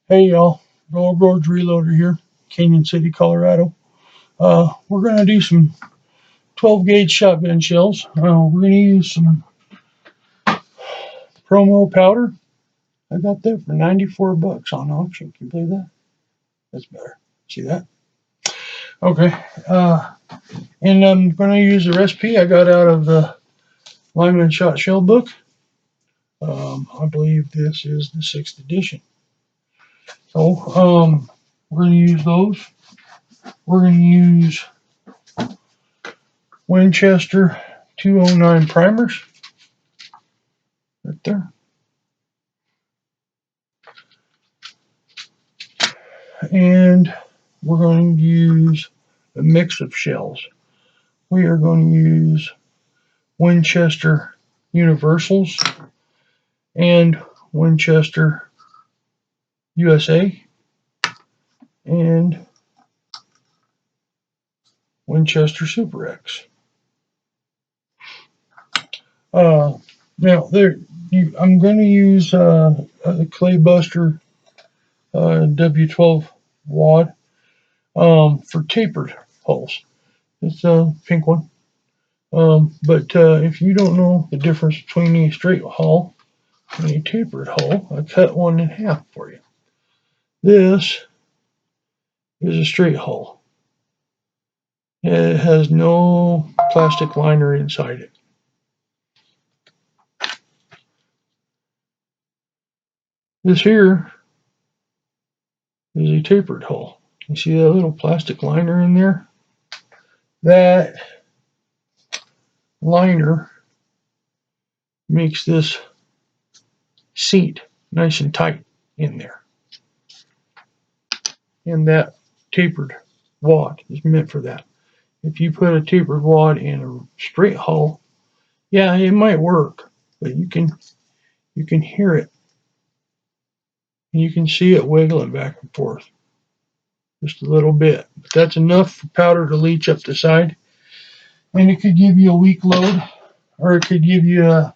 Hey y'all, Gold Roads Reloader here, Canyon City, Colorado. We're going to do some 12 gauge shotgun shells. We're going to use some promo powder. I got that for 94 bucks on auction. Can you believe that? That's better. See that? Okay. And I'm going to use the recipe I got out of the Lyman Shot Shell book. I believe this is the 6th edition. So we're going to use those. We're going to use Winchester 209 primers right there. And we're going to use a mix of shells. We are going to use Winchester Universals and Winchester USA and Winchester Super X. Now I'm going to use a Clay Buster W12 wad for tapered holes. It's a pink one. But if you don't know the difference between a straight hull and a tapered hull, I cut one in half for you. This is a straight hull. It has no plastic liner inside it. This here is a tapered hull. You see that little plastic liner in there? That liner makes this seat nice and tight in there. And that tapered wad is meant for that. If you put a tapered wad in a straight hull, yeah, it might work, but you can hear it. And you can see it wiggling back and forth just a little bit. But that's enough for powder to leach up the side. And it could give you a weak load, or it could give you a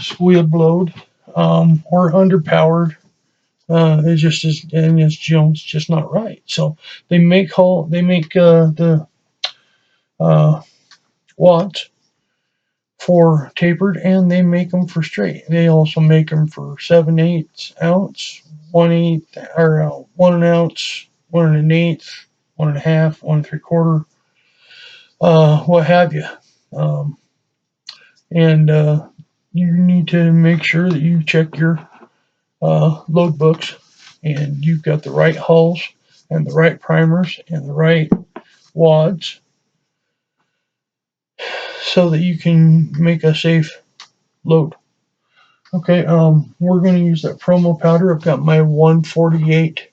squib load, or underpowered. It's just not right. So they make the wads for tapered, and they make them for straight. They also make them for 7/8 ounce, 1/8, or 1 ounce, 1 1/8, 1 1/2, 1 3/4, what have you. And you need to make sure that you check your load books and you've got the right hulls and the right primers and the right wads so that you can make a safe load. Okay, we're going to use that promo powder. I've got my 148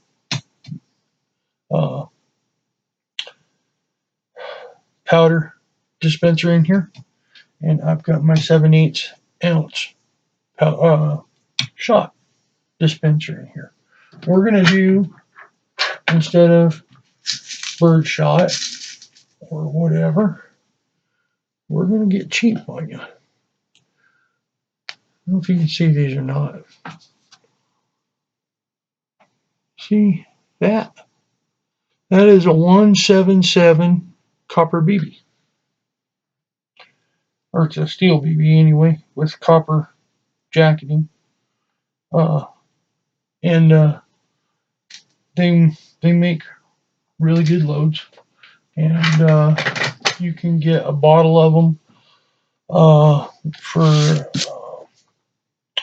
powder dispenser in here, and I've got my 7/8 ounce shot dispenser in here. We're going to do, instead of bird shot or whatever, we're going to get cheap on you. I don't know if you can see these or not. See that? That is a 177 copper BB. Or it's a steel BB anyway, with copper jacketing. And they make really good loads. And you can get a bottle of them for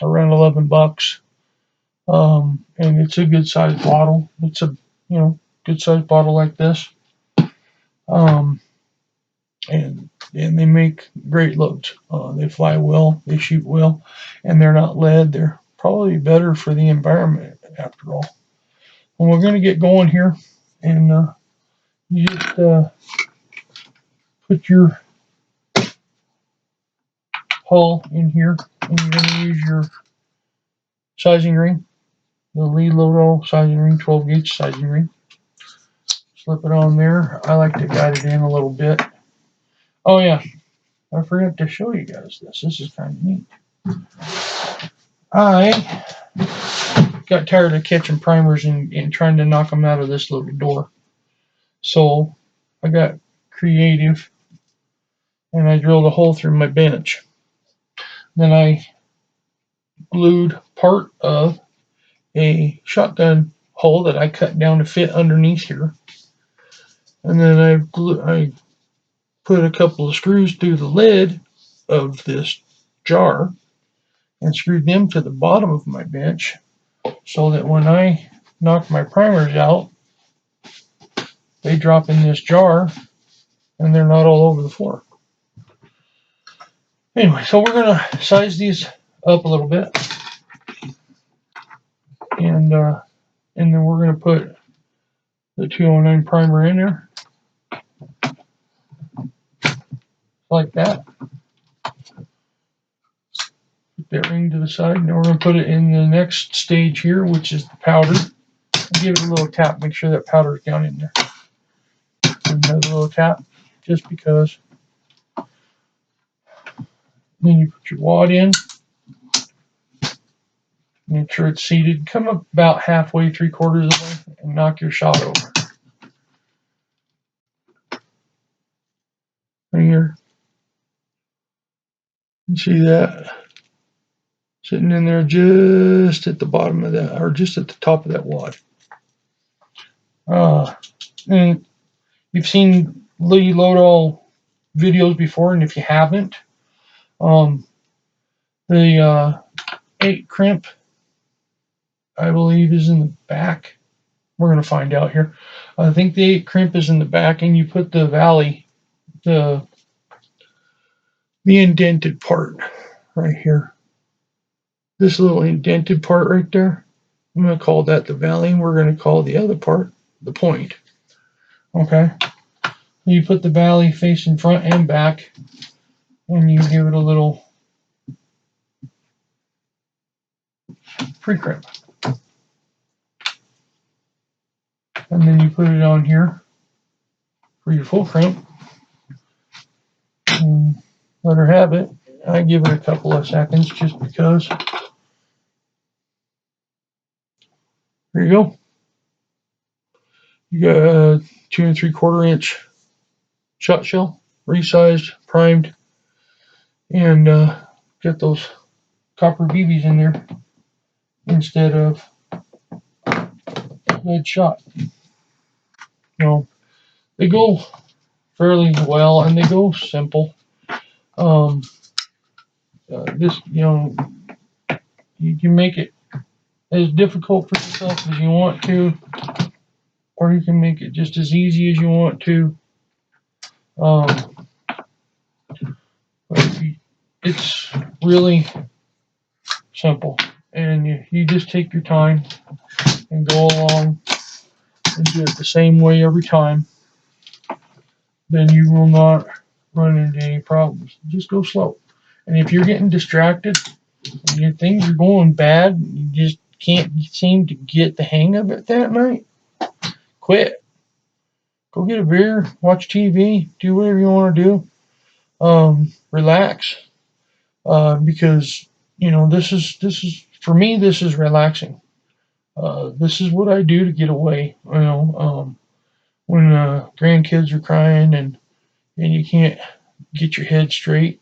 around 11 bucks. And it's a good sized bottle. It's a good sized bottle like this. And they make great loads. They fly well, they shoot well, and they're not lead. They're probably better for the environment after all. And we're going to get going here, and you just put your hull in here, and you're going to use your sizing ring, the Lee Lodo sizing ring, 12 gauge sizing ring. Slip it on there. I like to guide it in a little bit. Oh yeah, I forgot to show you guys this. This is kind of neat. I got tired of catching primers and trying to knock them out of this little door. So I got creative and I drilled a hole through my bench. Then I glued part of a shotgun hole that I cut down to fit underneath here. And then I put a couple of screws through the lid of this jar and screwed them to the bottom of my bench so that when I knock my primers out, they drop in this jar and they're not all over the floor. Anyway, so we're going to size these up a little bit. And then we're going to put the 209 primer in there. Like that. Put that ring to the side. Now we're going to put it in the next stage here, which is the powder. Give it a little tap. Make sure that powder is down in there. Another little tap, just because. Then you put your wad in. Make sure it's seated. Come about halfway, 3/4 of the way, and knock your shot over. Right here. You see that? Sitting in there just at the bottom of that, or just at the top of that wad. And you've seen Lee Lodahl videos before, and if you haven't, the 8 crimp, I believe, is in the back. We're going to find out here. I think the 8 crimp is in the back, and you put the valley, the indented part right here. This little indented part right there, I'm going to call that the valley, and we're going to call the other part the point. Okay? You put the valley facing front and back, and you give it a little pre-crimp. And then you put it on here for your full crimp. And let her have it. I give it a couple of seconds just because. There you go. You got a 2 3/4 inch shot shell, resized, primed, and get those copper BBs in there instead of lead shot. They go fairly well and they go simple. This, you can make it as difficult for yourself as you want to, or you can make it just as easy as you want to. It's really simple, and you just take your time and go along and do it the same way every time. Then you will not run into any problems. Just go slow. And if you're getting distracted and things are going bad, you just can't seem to get the hang of it that night, quit. Go get a beer, watch TV, do whatever you want to do. Relax. Because this is for me. This is relaxing. This is what I do to get away. When grandkids are crying and you can't get your head straight.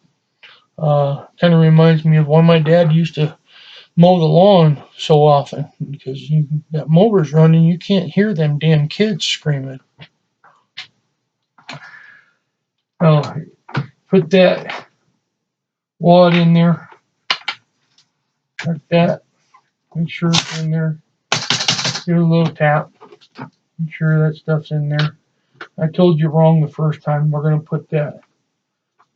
Kind of reminds me of when my dad used to mow the lawn so often, because that mower's running, you can't hear them damn kids screaming. Put that wad in there like that. Make sure it's in there. Give it a little tap. Make sure that stuff's in there. I told you wrong the first time. We're going to put that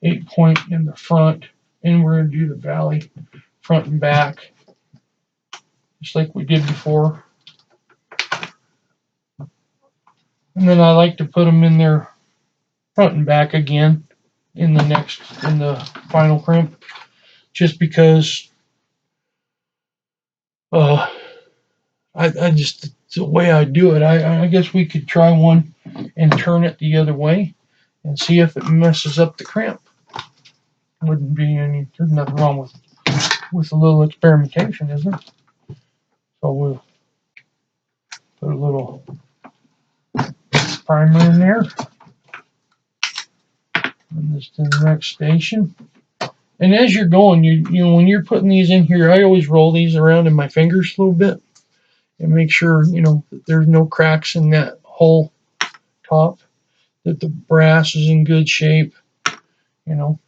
8 point in the front, and we're going to do the valley front and back, just like we did before. And then I like to put them in there front and back again in the final crimp, just because I just, it's the way I do it. I guess we could try one and turn it the other way and see if it messes up the crimp. There's nothing wrong with a little experimentation, is there? So we'll put a little primer in there. And this to the next station. And as you're going, you know, when you're putting these in here, I always roll these around in my fingers a little bit and make sure, you know, that there's no cracks in that whole top, that the brass is in good shape, you know.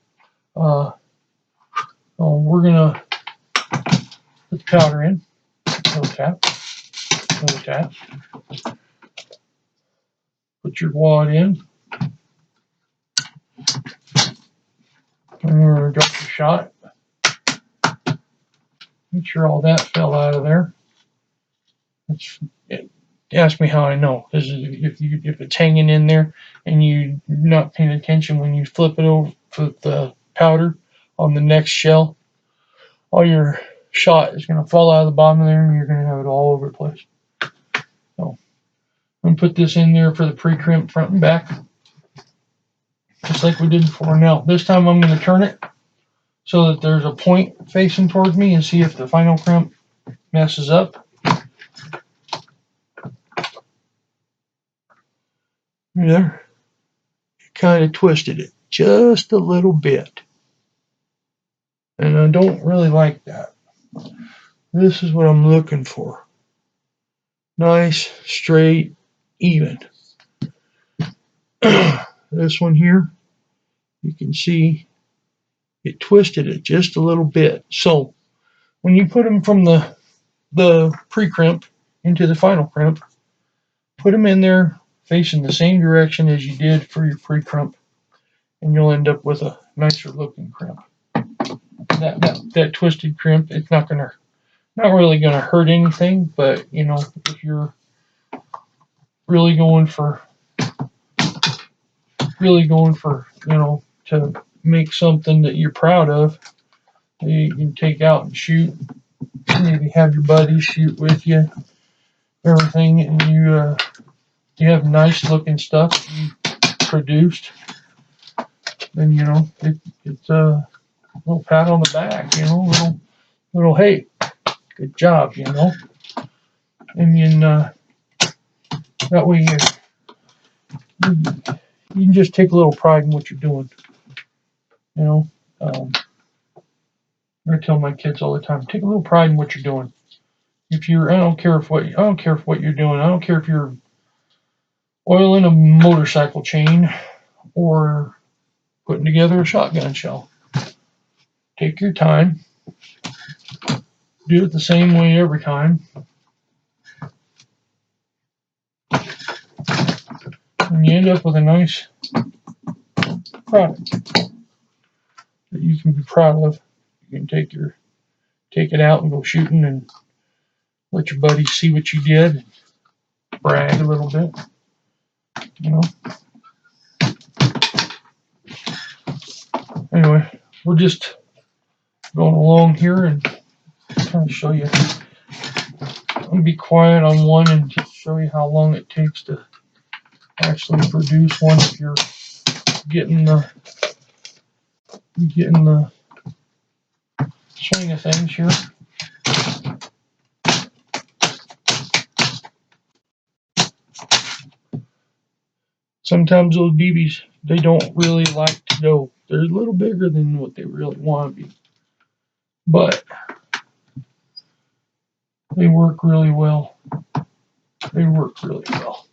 We're gonna put the powder in. Little tap, little tap. Put your wad in. And we're gonna drop your shot. Make sure all that fell out of there. Ask me how I know. Because if it's hanging in there and you're not paying attention when you flip it over, flip the powder on the next shell, all your shot is going to fall out of the bottom of there and you're going to have it all over the place. So I'm going to put this in there for the pre-crimp front and back, just like we did before. Now this time I'm going to turn it so that there's a point facing towards me and see if the final crimp messes up. There, kind of twisted it just a little bit, and I don't really like that. This is what I'm looking for. Nice, straight, even. This one here, you can see it twisted it just a little bit. So when you put them from the pre-crimp into the final crimp, put them in there facing the same direction as you did for your pre-crimp, and you'll end up with a nicer looking crimp. That twisted crimp, it's not really gonna hurt anything, but you know, if you're really going for you know, to make something that you're proud of, you can take out and shoot, maybe have your buddies shoot with you, everything, and you have nice looking stuff you produced, then you know it's a little pat on the back, you know, little hey, good job, you know, and then that way you can just take a little pride in what you're doing, you know. I tell my kids all the time, take a little pride in what you're doing. I don't care if what you're doing. I don't care if you're oiling a motorcycle chain or putting together a shotgun shell. Take your time. Do it the same way every time. And you end up with a nice product that you can be proud of. You can take it out and go shooting and let your buddies see what you did. Brag a little bit, you know. Anyway, we're just going along here and kind of show you. I'm gonna be quiet on one and just show you how long it takes to actually produce one if you're getting the swing of things here. Sometimes those BBs, they don't really like to go. They're a little bigger than what they really want to be, but they work really well. They work really well.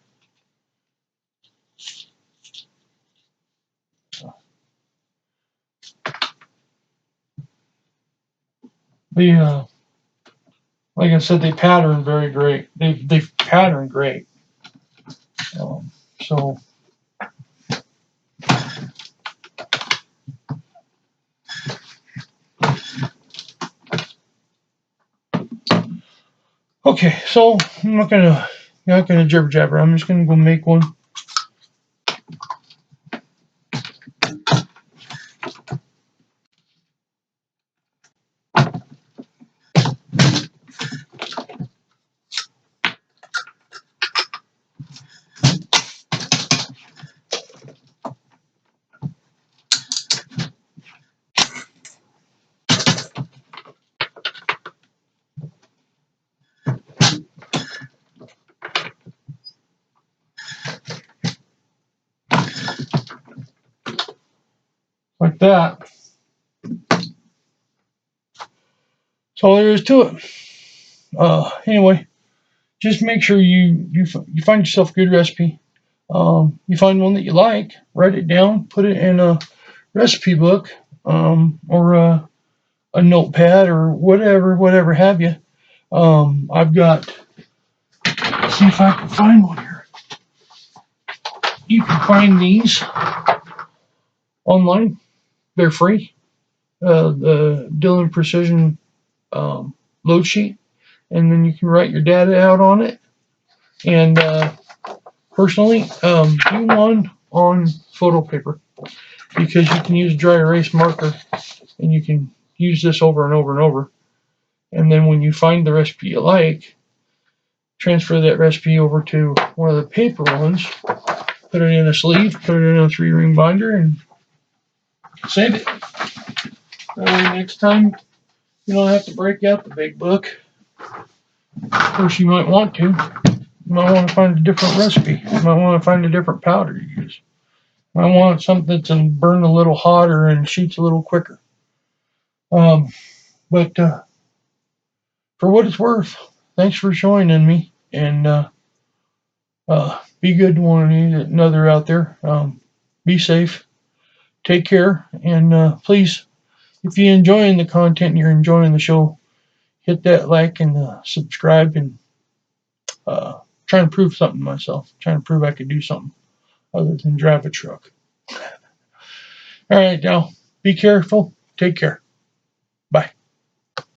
They, like I said, they pattern very great. They pattern great. So. Okay, so I'm not gonna jibber jabber. I'm just gonna go make one. that, that's all there is to it. Anyway, just make sure you find yourself a good recipe. You find one that you like, write it down, put it in a recipe book, or a notepad or whatever have you. I've got, let's see if I can find one here. You can find these online. They're free. The Dillon Precision load sheet, and then you can write your data out on it. And personally, do one on photo paper, because you can use a dry erase marker, and you can use this over and over and over. And then when you find the recipe you like, transfer that recipe over to one of the paper ones, put it in a sleeve, put it in a 3-ring binder, and save it. Next time, you don't have to break out the big book. Of course, you might want to. You might want to find a different recipe. You might want to find a different powder to use. You might want something that's going to burn a little hotter and shoots a little quicker. But for what it's worth, thanks for joining me. And be good to one another out there. Be safe. Take care. And please, if you're enjoying the content and you're enjoying the show, hit that like and subscribe, and trying to prove something to myself. Trying to prove I could do something other than drive a truck. All right, now, be careful. Take care.